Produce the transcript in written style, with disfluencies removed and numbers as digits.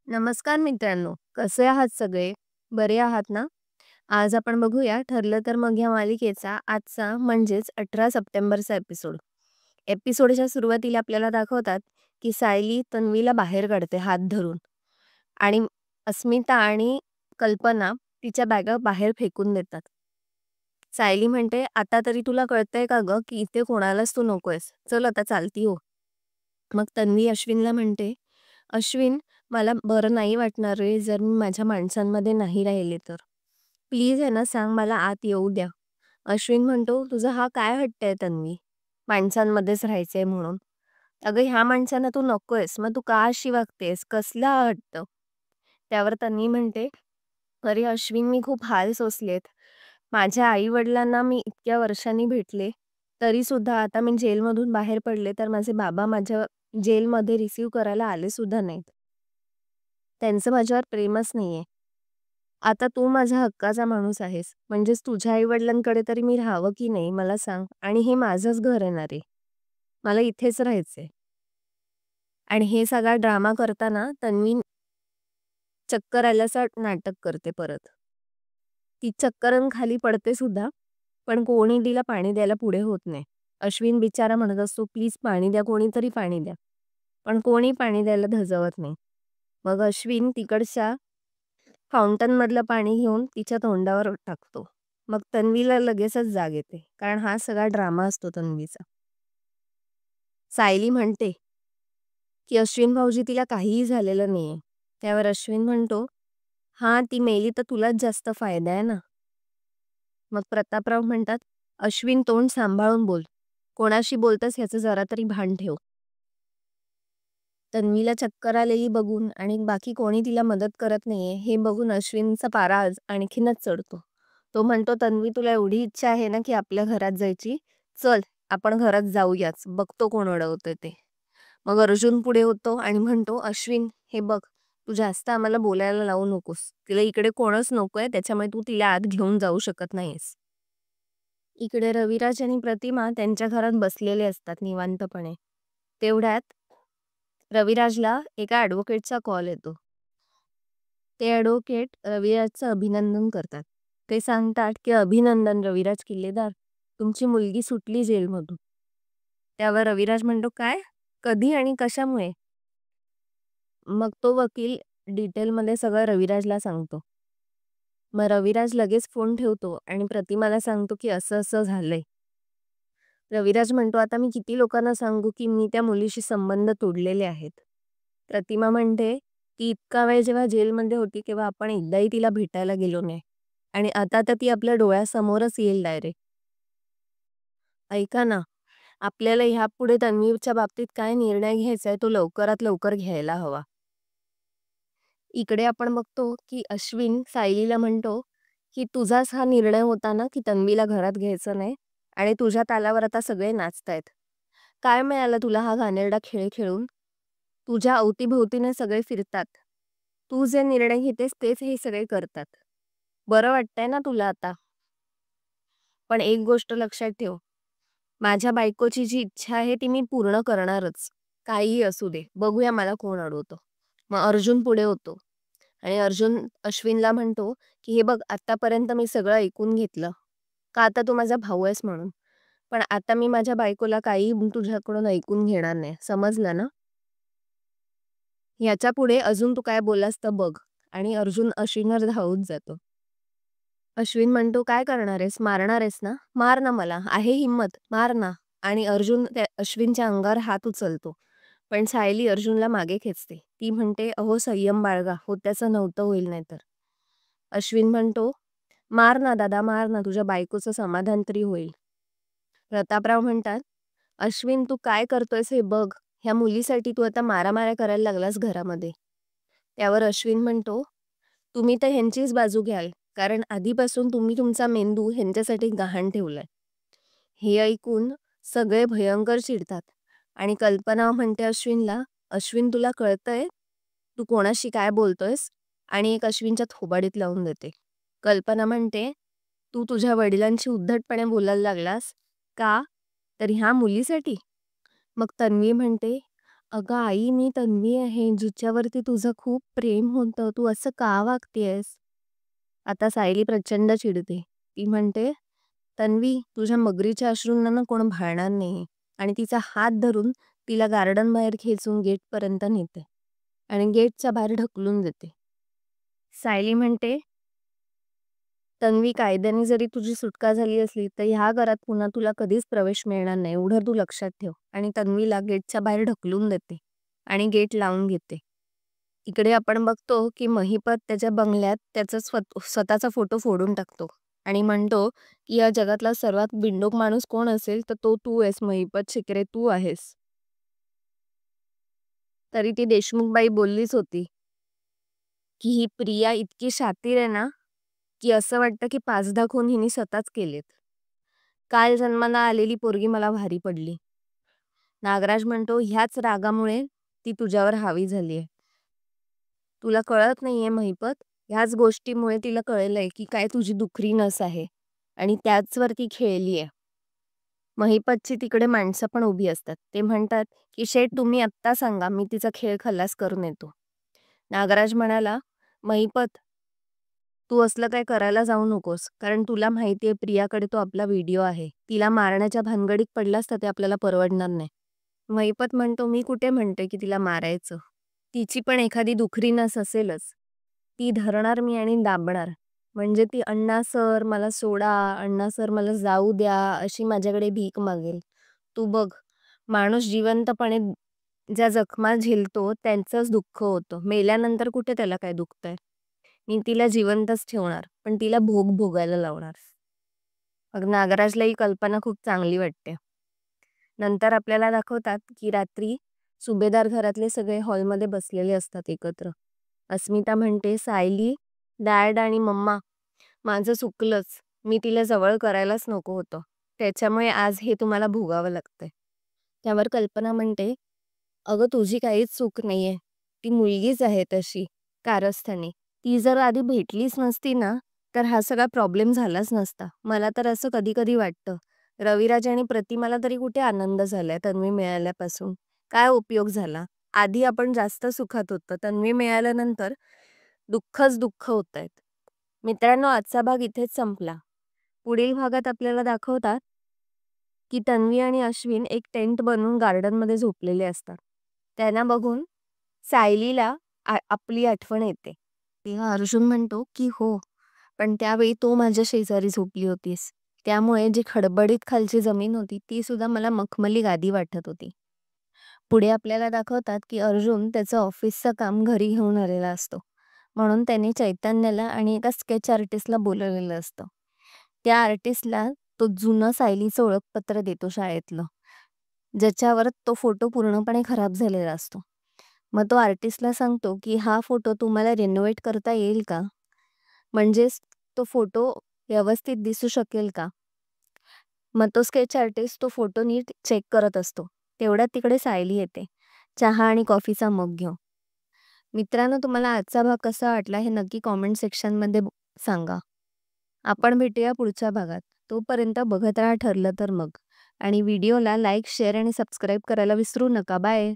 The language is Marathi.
नमस्कार मित्रांनो, कसे आहात सगळे? बरे आहात ना? आज आपण बघूया ठरलं तर मग या मालिकेचा आजचा म्हणजेच 18 सप्टेंबरचा एपिसोड. एपिसोडच्या सुरुवातीला आपल्याला दाखवतात की सायली तन्वीला बाहेर काढते हात धरून आणि अस्मिता आणि कल्पना तिच्या बॅगा बाहेर फेकून देतात. सायली म्हणते, "आता तरी तुला कळतंय का गं की इथे कोणालाच तू नकोयस. चल आता चालती हो." मग तन्वी अश्विनला म्हणते, "अश्विन, मला बरं नाही वाटणार रे जर मी माझ्या माणसांमध्ये नाही राहिले तर. प्लीज आहे ना सांग मला आत येऊ द्या." अश्विन म्हणतो, "तुझा हा काय हट्ट आहे तन्वी? माणसांमध्येच राहायचंय म्हणून. अगं ह्या माणसांना तू नकोयस, मग तू का अशी वागतेस? कसला हा हट्ट?" त्यावर तन्वी म्हणते, "अरे अश्विन, मी खूप हाल सोसलेत. माझ्या आई-वडिलांना मी इतक्या वर्षांनी भेटले, तरी सुद्धा आता मी जेलमधून बाहेर पडले तर माझे बाबा माझ्या जेलमध्ये रिसीव्ह करायला आले सुद्धा नाहीत. त्यांचं माझ्यावर प्रेमच नाहीये. आता तू माझ्या हक्काचा माणूस आहेस. म्हणजेच तुझ्या आई-वडिलांकडे तरी मी राहावं की नाही मला सांग? आणि हे माझंच घर आहे ना रे. मला इथेच राहायचंय." आणि हे सगळा ड्रामा करताना तन्वी चक्कर आल्याचं नाटक करते परत. ती चक्करन खाली पडते सुद्धा, पण कोणी तिला पाणी द्यायला पुढे होत नाही. अश्विन बिचारा म्हणत असतो, "प्लीज पाणी द्या, कोणीतरी पाणी द्या." पण कोणी पाणी द्यायला धजावत नाही. मग अश्विन तिकडच्या फाउंटनमधलं पाणी घेऊन तिच्या तोंडावर टाकतो. मग तन्वीला लगेचच जाग येते, कारण हा सगळा ड्रामा असतो तन्वीचा. सायली म्हणते की अश्विन भाऊजी, तिला काहीही झालेलं नाहीये. त्यावर अश्विन म्हणतो, "हां, ती मेली तर तुलाच जास्त फायदा आहे ना." मग प्रतापराव म्हणतात, "अश्विन, तोंड सांभाळून बोल. कोणाशी बोलतस ह्याचं जरा तरी भान ठेव." तन्वीला चक्कर आलेली बघून आणि बाकी कोणी तिला मदत करत नाहीये हे बघून अश्विनचा पारा आणखीनच चढतो. तो म्हणतो, "तन्वी, तुला एवढी इच्छा आहे ना की आपल्या घरात जायची? चल, आपण घरात जाऊयाच, बघतो कोण अडवतंय ते." मग अर्जुन पुढे होतो आणि म्हणतो, "अश्विन, हे बघ, तू जास्त आम्हाला बोलायला लावू नकोस. तिला इकडे कोणच नकोय, त्याच्यामुळे तू तिला आत घेऊन जाऊ शकत नाहीस." इकडे रविराज आणि प्रतिमा त्यांच्या घरात बसलेले असतात निवांतपणे. तेवढ्यात रविराजला एका ॲडव्होकेटचा कॉल येतो. ते ॲडव्होकेट रविराजचं अभिनंदन करतात. ते सांगतात की "अभिनंदन रविराज किल्लेदार, तुमची मुलगी सुटली जेलमधून." त्यावर रविराज म्हणतो, "काय? कधी आणि कशामुळे?" मग तो वकील डिटेलमध्ये सगळं रविराजला सांगतो. मग रविराज लगेच फोन ठेवतो आणि प्रतिमाला सांगतो की असं असं झालंय. रविराज म्हणतो, "आता मी किती लोकांना सांगू की मी त्या मुलीशी संबंध तोडलेले आहेत." प्रतिमा म्हणते की "इतका वेळ जेव्हा जेलमध्ये होती तेव्हा आपण एकदाही तिला भेटायला गेलो नाही. आणि आता तर ती आपल्या डोळ्यासमोरच येईल डायरेक्ट. ऐका ना, आपल्याला ह्यापुढे तन्वीच्या बाबतीत काय निर्णय घ्यायचा आहे तो लवकरात लवकर घ्यायला हवा." इकडे आपण बघतो की अश्विन सायलीला म्हणतो की "तुझाच हा निर्णय होता ना की तन्वीला घरात घ्यायचं नाही, आणि तुझ्या तालावर आता सगळे नाचतायत. काय मिळालं तुला हा घाणेरडा खेळ खेळून? तुझ्या अवतीभोवतीने सगळे फिरतात. तू जे निर्णय घेतेस तेच हे सगळे करतात. बरं वाटतंय ना तुला आता? पण एक गोष्ट लक्षात ठेव, माझ्या बायकोची जी इच्छा आहे ती मी पूर्ण करणारच. काहीही असू दे, बघूया मला कोण अडवतं." मग अर्जुन पुढे होतो आणि अर्जुन अश्विनला म्हणतो की "हे बघ, आतापर्यंत मी सगळं ऐकून घेतलं. का आता तू माझा भाऊ आहेस म्हणून. पण आता मी माझ्या बायकोला काही तुझ्याकडून ऐकून घेणार नाही. समजलं ना? याच्या पुढे अजून तू काय बोललास तर बघ." आणि अर्जुन अश्विनवर धावत जातो. अश्विन म्हणतो, "काय करणार आहेस? मारणार आहेस ना? मार ना मला. आहे हिंमत, मार ना." आणि अर्जुन त्या अश्विनच्या अंगावर हात उचलतो. पण सायली अर्जुनला मागे खेचते. ती म्हणते, "अहो संयम बाळगा, होत्याचं नव्हतं होईल नाहीतर." अश्विन म्हणतो, "मार ना दादा, मार ना. तुझ्या बायकोचं समाधान तरी होईल." प्रतापराव म्हणतात, "अश्विन, तू काय करतोयस हे बघ. ह्या मुलीसाठी तू आता मारामाऱ्या करायला लागलास घरामध्ये." त्यावर अश्विन म्हणतो, "तुम्ही तर ह्यांचीच बाजू घ्याल, कारण आधीपासून तुम्ही तुमचा मेंदू ह्यांच्यासाठी गहाण ठेवलाय." हे ऐकून सगळे भयंकर चिडतात आणि कल्पना म्हणते अश्विनला, "अश्विन, तुला कळतंय तू कोणाशी काय बोलतोयस?" आणि एक अश्विनच्या थोबाडीत लावून देते. कल्पना म्हणते, "तू तुझ्या वडिलांशी उद्धटपणे बोलायला लागलास का? तर ह्या मुलीसाठी?" मग तन्वी म्हणते, अगं आई, मी तन्वी आहे, जिच्यावरती तुझं खूप प्रेम होतं. तू असं का वागतेयस? आता सायली प्रचंड चिडते. ती म्हणते, तन्वी, तुझ्या मगरीच्या अश्रूंना ना कोण भाळणार नाही. आणि तिचा हात धरून तिला गार्डन बाहेर खेचून गेटपर्यंत नेते आणि गेटच्या बाहेर ढकलून देते. सायली म्हणते, तन्वी, कायद्याने जरी तुझी सुटका झाली असली तर ह्या घरात पुन्हा तुला कधीच प्रवेश मिळणार नाही, एवढं तू लक्षात ठेव. आणि तन्वीला गेटच्या बाहेर ढकलून देते आणि गेट लावून घेते. इकडे आपण बघतो की महिपत त्याच्या बंगल्यात त्याचा स्वतःचा फोटो फोडून टाकतो आणि म्हणतो की या जगातला सर्वात बिंडोक माणूस कोण असेल तर तो तू आहेस महिपत शिकरे, तू आहेस. तरी ती देशमुखबाई बोललीच होती की ही प्रिया इतकी शातीर आहे ना, की असं वाटतं की 5-10 खून हिने स्वतःच केलेत. काल जन्माला आलेली पोरगी मला भारी पडली. नागराज म्हणतो, ह्याच रागामुळे ती तुझ्यावर हावी झालीये. तुला कळत नाहीये महिपत, ह्याच गोष्टीमुळे तिला कळलंय की काय तुझी दुखरी नस आहे आणि त्याचवरती खेळलीये. महिपतची तिकडे माणसं पण उभी असतात. ते म्हणतात की शेठ, तुम्ही आत्ता सांगा, मी तिचा खेळ खल्लास करून येतो. नागराज म्हणाला, महिपत, तू असलं काय करायला जाऊ नकोस, कारण तुला माहितीये प्रियाकडे तो आपला व्हिडिओ आहे. तिला मारण्याच्या भानगडीत पडलास तर ते आपल्याला परवडणार नाही. महिपत म्हणतो, मी कुठे म्हणते की तिला मारायचं. तिची पण एखादी दुखरी नस असेलच. ती धरणार मी आणि दाबणार. म्हणजे ती अण्णा सर मला सोडा, अण्णा सर मला जाऊ द्या, अशी माझ्याकडे भीक मागेल. तू बघ, माणूस जिवंतपणे ज्या जखमा झेलतो त्यांचंच दुःख होतं. मेल्यानंतर कुठे त्याला काय दुखतंय. मी तिला जिवंतच ठेवणार, पण तिला भोग भोगायला लावणार. मग नागराजला ही कल्पना खूप चांगली वाटते. नंतर आपल्याला दाखवतात की रात्री सुभेदार घरातले सगळे हॉलमध्ये बसलेले असतात एकत्र. अस्मिता म्हणते, सायली, डॅड आणि मम्मा, माझं चुकलंच. मी तिला जवळ करायलाच नको होतं. त्याच्यामुळे आज हे तुम्हाला भोगावं लागतंय. त्यावर कल्पना म्हणते, अगं तुझी काहीच चूक नाहीये. ती मुलगीच आहे तशी, कारस्थानी. ती जर आधी भेटलीच नसती ना, तर हा सगळा प्रॉब्लेम झालाच नसता. मला तर असं कधी कधी वाटतं, रविराज आणि प्रतिमाला तरी कुठे आनंद झालाय तन्वी मिळाल्यापासून. काय उपयोग झाला? आधी आपण जास्त सुखात होतो, तन्वी मिळाल्यानंतर दुःखच दुःख होत आहेत. मित्रांनो, आजचा भाग इथेच संपला. पुढील भागात आपल्याला दाखवतात की तन्वी आणि अश्विन एक टेंट बनवून गार्डनमध्ये झोपलेले असतात. त्यांना बघून सायलीला आपली आठवण येते. तेव्हा अर्जुन म्हणतो की हो, पण त्यावेळी तो माझ्या शेजारी झोपली होतीस, त्यामुळे जी खडबडीत खालची जमीन होती ती सुद्धा मला मखमली गादी वाटत होती. पुढे आपल्याला दाखवतात की अर्जुन त्याचं ऑफिसचं काम घरी घेऊन आलेला असतो, म्हणून त्याने चैतन्याला आणि एका स्केच आर्टिस्टला बोलवलेलं असतं. त्या आर्टिस्टला तो जुनं सायलीचं ओळखपत्र देतो शाळेतलं, ज्याच्यावर तो फोटो पूर्णपणे खराब झालेला असतो. मग तो आर्टिस्टला सांगतो की हा फोटो तुम्हाला रिनोव्हेट करता येईल का, म्हणजेच तो फोटो व्यवस्थित दिसू शकेल का. मग तो स्केच आर्टिस्ट तो फोटो नीट चेक करत असतो. तेवढ्यात तिकडे सायली येते, चहा आणि कॉफीचा मग घेऊन. मित्रांनो, तुम्हाला आजचा भाग कसा वाटला हे नक्की कॉमेंट सेक्शनमध्ये सांगा. आपण भेटूया पुढच्या भागात. तोपर्यंत बघत राहा ठरलं तर मग. आणि व्हिडिओला लाईक, शेअर आणि सबस्क्राईब करायला विसरू नका. बाय.